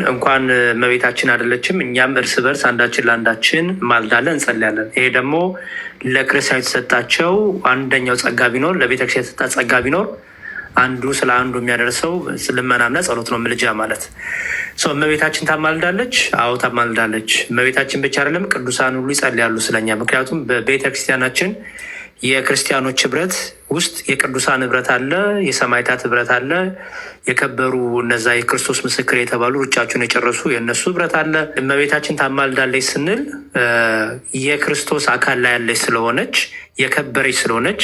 እንኳን እመቤታችን አይደለችም እኛም እርስ በርስ አንዳችን ለአንዳችን ማልዳለን እንጸልያለን። ይሄ ደግሞ ለክርስቲያን የተሰጣቸው አንደኛው ጸጋ ቢኖር ለቤተክርስቲያን የተሰጣ ጸጋ ቢኖር አንዱ ስለ አንዱ የሚያደርሰው ልመናና ጸሎት ነው። ምልጃ ማለት ሰው እመቤታችን ታማልዳለች። አዎ ታማልዳለች። እመቤታችን ብቻ አይደለም ቅዱሳን ሁሉ ይጸልያሉ ስለኛ። ምክንያቱም በቤተክርስቲያናችን የክርስቲያኖች ህብረት ውስጥ የቅዱሳን ህብረት አለ፣ የሰማዕታት ህብረት አለ፣ የከበሩ እነዛ የክርስቶስ ምስክር የተባሉ ሩጫቸውን የጨረሱ የእነሱ ህብረት አለ። እመቤታችን ታማልዳለች ስንል የክርስቶስ አካል ላይ ያለች ስለሆነች የከበረች ስለሆነች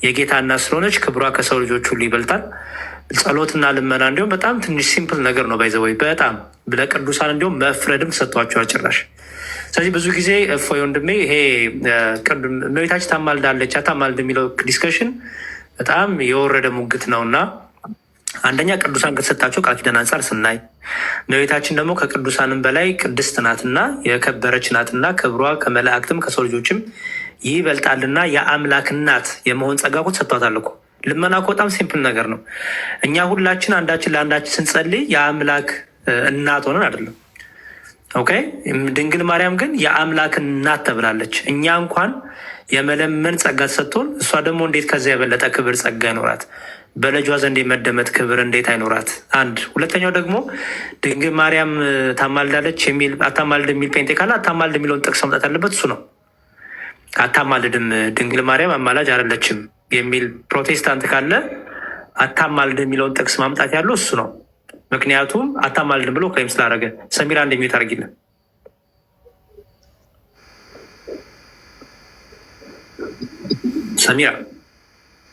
የጌታ እናት ስለሆነች ክብሯ ከሰው ልጆች ሁሉ ይበልጣል። ጸሎትና ልመና እንዲሁም በጣም ትንሽ ሲምፕል ነገር ነው። ባይዘወይ በጣም ለቅዱሳን እንዲሁም መፍረድም ተሰጥቷቸዋል ጭራሽ። ስለዚህ ብዙ ጊዜ እፎይ ወንድሜ ይሄ እመቤታችን ታማልዳለች አታማልድ የሚለው ዲስከሽን በጣም የወረደ ሙግት ነው እና አንደኛ ቅዱሳን ከተሰጣቸው ቃል ኪዳን አንጻር ስናይ እመቤታችን ደግሞ ከቅዱሳንም በላይ ቅድስት ናትና የከበረች ናትና ክብሯ ከመላእክትም ከሰው ልጆችም ይበልጣልና የአምላክ እናት የመሆን ጸጋ እኮ ተሰጥቷታል እኮ። ልመና እኮ በጣም ሲምፕል ነገር ነው። እኛ ሁላችን አንዳችን ለአንዳችን ስንጸልይ የአምላክ እናት ሆነን አይደለም። ኦኬ። ድንግል ማርያም ግን የአምላክ እናት ተብላለች። እኛ እንኳን የመለመን ጸጋ ተሰጥቶን እሷ ደግሞ እንዴት ከዚያ የበለጠ ክብር ጸጋ ይኖራት? በልጇ ዘንድ የመደመጥ ክብር እንዴት አይኖራት? አንድ ሁለተኛው ደግሞ ድንግል ማርያም ታማልዳለች የሚል አታማልድ የሚል ጴንጤ ካለ አታማልድ የሚለውን ጥቅስ መምጣት ያለበት እሱ ነው። አታማልድም ድንግል ማርያም አማላጅ አይደለችም የሚል ፕሮቴስታንት ካለ አታማልድ የሚለውን ጥቅስ ማምጣት ያለው እሱ ነው። ምክንያቱም አታማልድም ብሎ ክሌም ስላደረገ። ሰሚራ እንደሚዩት አድርጊልን። ሰሚራ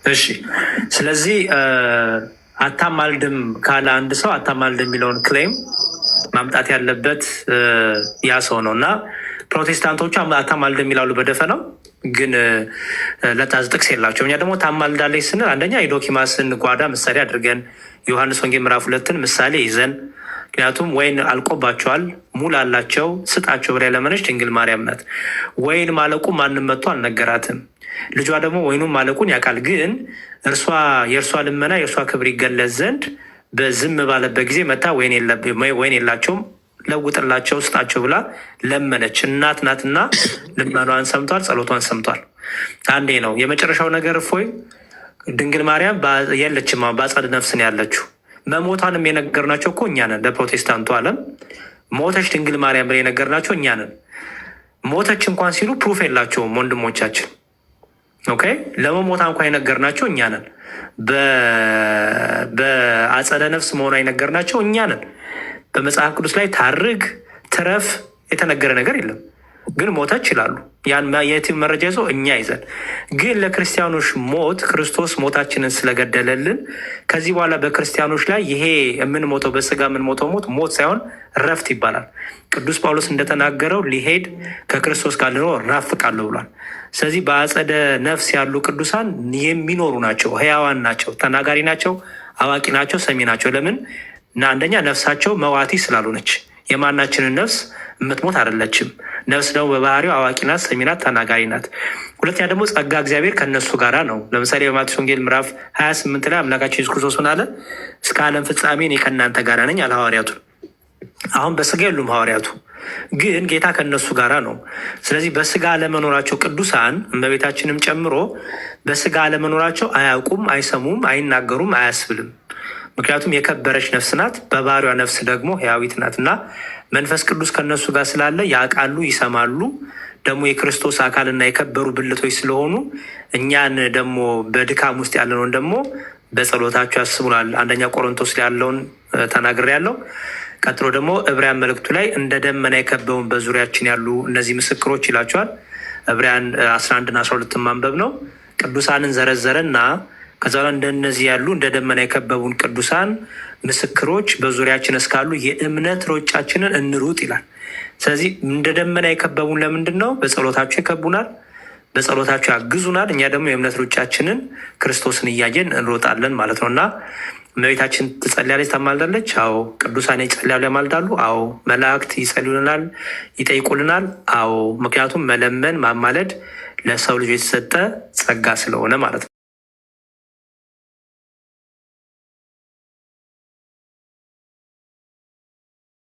እሺ። ስለዚህ አታማልድም ካለ አንድ ሰው አታማልድ የሚለውን ክሌም ማምጣት ያለበት ያ ሰው ነው እና ፕሮቴስታንቶቹ አታማልድ የሚላሉ በደፈናው ግን ለታዝ ጥቅስ የላቸው። እኛ ደግሞ ታማልዳለች ስንል አንደኛ የዶኪማስን ጓዳ ምሳሌ አድርገን ዮሐንስ ወንጌል ምዕራፍ 2 ምሳሌ ይዘን፣ ምክንያቱም ወይን አልቆባቸዋል ሙል አላቸው ስጣቸው ብላ ለመነች ድንግል ማርያም ናት። ወይን ማለቁ ማንም መጥቶ አልነገራትም። ልጇ ደግሞ ወይኑን ማለቁን ያውቃል። ግን የእርሷ ልመና የእርሷ ክብር ይገለጽ ዘንድ በዝም ባለበት ጊዜ መታ ወይን የላቸውም ለውጥላቸው ስጣቸው ብላ ለመነች። እናት ናትና ልመኗን ሰምቷል፣ ጸሎቷን ሰምቷል። አንዴ ነው የመጨረሻው ነገር። እፎይ ድንግል ማርያም የለችም፣ በአጸደ ነፍስን ያለችው። መሞቷንም የነገርናቸው እኮ እኛ ነን። ለፕሮቴስታንቱ ዓለም ሞተች ድንግል ማርያም ብለን የነገርናቸው እኛ ነን። ሞተች እንኳን ሲሉ ፕሩፍ የላቸውም ወንድሞቻችን። ኦኬ ለመሞታ እንኳን የነገርናቸው እኛ ነን። በአጸደ ነፍስ መሆኗ የነገርናቸው እኛ ነን። በመጽሐፍ ቅዱስ ላይ ታርግ ትረፍ የተነገረ ነገር የለም። ግን ሞተች ይላሉ። ያን የቲም መረጃ ይዞ እኛ ይዘን ግን ለክርስቲያኖች ሞት ክርስቶስ ሞታችንን ስለገደለልን ከዚህ በኋላ በክርስቲያኖች ላይ ይሄ የምንሞተው በስጋ የምንሞተው ሞት ሳይሆን ረፍት ይባላል። ቅዱስ ጳውሎስ እንደተናገረው ሊሄድ ከክርስቶስ ጋር ልኖር እናፍቃለሁ ብሏል። ስለዚህ በአጸደ ነፍስ ያሉ ቅዱሳን የሚኖሩ ናቸው፣ ህያዋን ናቸው፣ ተናጋሪ ናቸው፣ አዋቂ ናቸው፣ ሰሚ ናቸው። ለምን እና አንደኛ ነፍሳቸው መዋቲ ስላልሆነች የማናችንን ነፍስ የምትሞት አይደለችም። ነፍስ ደግሞ በባህሪው አዋቂ ናት፣ ሰሚ ናት፣ ተናጋሪ ናት። ሁለተኛ ደግሞ ጸጋ እግዚአብሔር ከእነሱ ጋራ ነው። ለምሳሌ በማቴዎስ ወንጌል ምዕራፍ 28 ላይ አምላካችን ኢየሱስ ክርስቶስ ምን አለ? እስከ ዓለም ፍጻሜ እኔ ከእናንተ ጋራ ነኝ አለ ሐዋርያቱ። አሁን በስጋ የሉም ሐዋርያቱ፣ ግን ጌታ ከእነሱ ጋራ ነው። ስለዚህ በስጋ አለመኖራቸው ቅዱሳን እመቤታችንም ጨምሮ በስጋ አለመኖራቸው አያውቁም፣ አይሰሙም፣ አይናገሩም፣ አያስብልም። ምክንያቱም የከበረች ነፍስ ናት፣ በባህሪዋ ነፍስ ደግሞ ሕያዊት ናት እና መንፈስ ቅዱስ ከነሱ ጋር ስላለ ያውቃሉ፣ ይሰማሉ። ደግሞ የክርስቶስ አካልና የከበሩ ብልቶች ስለሆኑ እኛን ደግሞ በድካም ውስጥ ያለነውን ደግሞ በጸሎታቸው ያስቡናል። አንደኛ ቆሮንቶስ ላይ ያለውን ተናግሬያለሁ። ቀጥሎ ደግሞ ዕብራውያን መልእክቱ ላይ እንደ ደመና የከበቡን በዙሪያችን ያሉ እነዚህ ምስክሮች ይላቸዋል። ዕብራውያን 11ና 12 ማንበብ ነው። ቅዱሳንን ዘረዘረና ከዛ በኋላ እንደነዚህ ያሉ እንደ ደመና የከበቡን ቅዱሳን ምስክሮች በዙሪያችን እስካሉ የእምነት ሮጫችንን እንሩጥ ይላል። ስለዚህ እንደ ደመና የከበቡን ለምንድን ነው? በጸሎታቸው ይከቡናል፣ በጸሎታቸው ያግዙናል። እኛ ደግሞ የእምነት ሮጫችንን ክርስቶስን እያየን እንሮጣለን ማለት ነው እና እመቤታችን ትጸልያለች፣ ታማልዳለች። አዎ። ቅዱሳን ይጸልያሉ፣ ያማልዳሉ። አዎ። መላእክት ይጸልዩልናል፣ ይጠይቁልናል። አዎ። ምክንያቱም መለመን ማማለድ ለሰው ልጅ የተሰጠ ጸጋ ስለሆነ ማለት ነው።